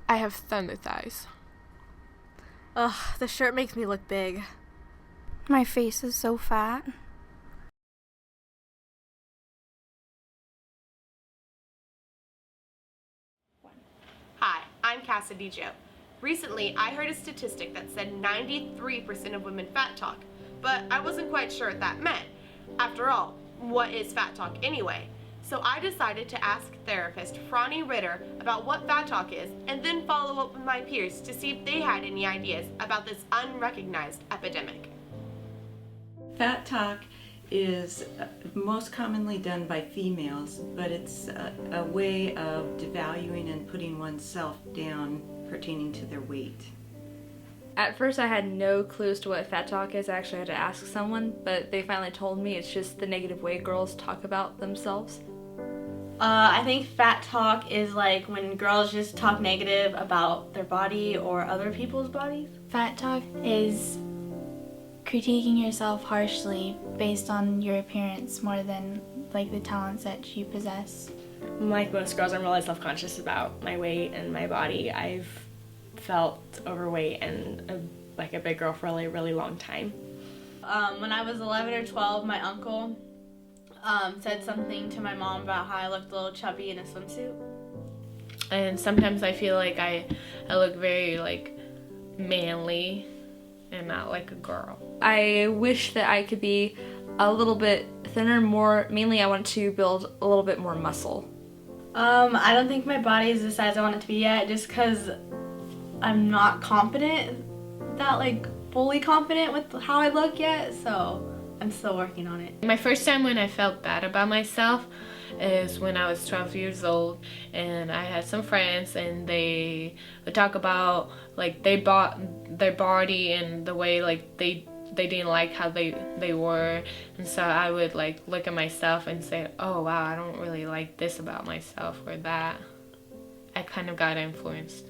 I have thunder thighs. Ugh, the shirt makes me look big. My face is so fat. Hi, I'm CassidyJo. Recently, I heard a statistic that said 93% of women fat talk, but I wasn't quite sure what that meant. After all, what is fat talk anyway? So I decided to ask therapist Frony Ritter about what fat talk is, and then follow up with my peers to see if they had any ideas about this unrecognized epidemic. Fat talk is most commonly done by females, but it's a way of devaluing and putting oneself down pertaining to their weight. At first I had no clue as to what fat talk is. I actually had to ask someone, but they finally told me it's just the negative way girls talk about themselves. I think fat talk is like when girls just talk negative about their body or other people's bodies. Fat talk is critiquing yourself harshly based on your appearance more than like the talents that you possess. Like most girls, I'm really self-conscious about my weight and my body. I've felt overweight and like a big girl for a really long time. When I was 11 or 12, my uncle said something to my mom about how I looked a little chubby in a swimsuit. And sometimes I feel like I look very like manly and not like a girl. I wish that I could be a little bit thinner, mainly I want to build a little bit more muscle. I don't think my body is the size I want it to be yet, just because I'm not fully confident with how I look yet, so I'm still working on it. My first time when I felt bad about myself is when I was 12 years old, and I had some friends and they would talk about like they bought their body and the way like they didn't like how they were, and so I would like look at myself and say, oh wow, I don't really like this about myself or that. I kind of got influenced.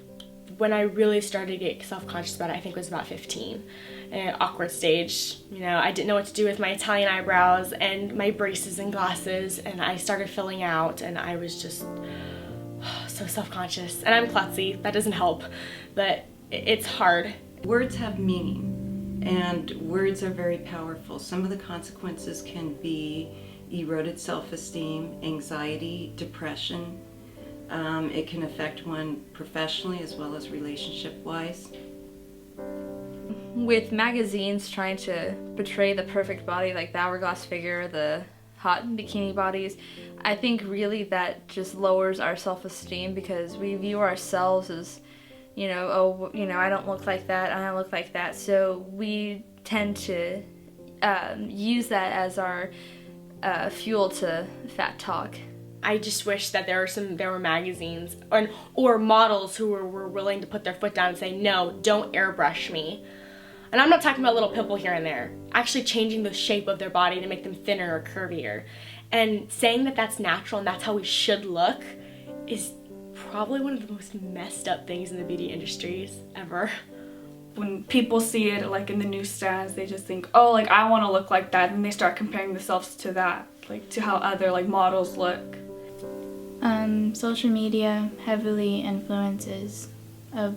When I really started to get self-conscious about it, I think it was about 15. An awkward stage. You know, I didn't know what to do with my Italian eyebrows and my braces and glasses, and I started filling out, and I was just so self-conscious. And I'm klutzy, that doesn't help, but it's hard. Words have meaning, and words are very powerful. Some of the consequences can be eroded self-esteem, anxiety, depression. It can affect one professionally as well as relationship-wise. With magazines trying to portray the perfect body, like the hourglass figure, the hot bikini bodies, I think really that just lowers our self-esteem because we view ourselves as, you know, oh, you know, I don't look like that, I don't look like that, so we tend to use that as our fuel to fat talk. I just wish that there were magazines or models who were willing to put their foot down and say, no, don't airbrush me. And I'm not talking about a little pimple here and there. Actually changing the shape of their body to make them thinner or curvier. And saying that that's natural and that's how we should look is probably one of the most messed up things in the beauty industries ever. When people see it like in the newsstands, they just think, oh, like I want to look like that, and they start comparing themselves to that, like to how other like models look. Social media heavily influences a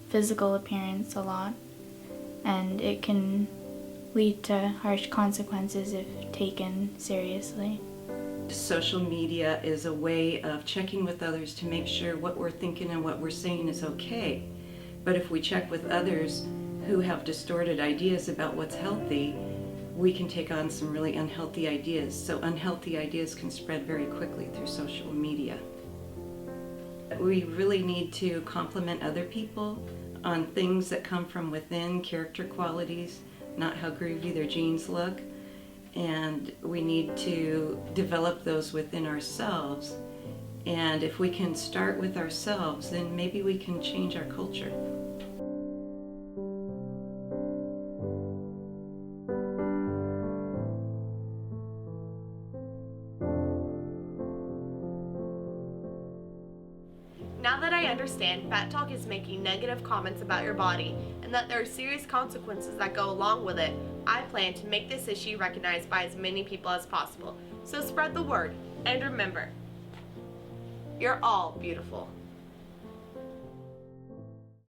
physical appearance a lot, and it can lead to harsh consequences if taken seriously. Social media is a way of checking with others to make sure what we're thinking and what we're saying is okay. But if we check with others who have distorted ideas about what's healthy, we can take on some really unhealthy ideas. So unhealthy ideas can spread very quickly through social media. We really need to compliment other people on things that come from within, character qualities, not how groovy their jeans look. And we need to develop those within ourselves. And if we can start with ourselves, then maybe we can change our culture. Now that I understand fat talk is making negative comments about your body and that there are serious consequences that go along with it, I plan to make this issue recognized by as many people as possible. So spread the word, and remember, you're all beautiful.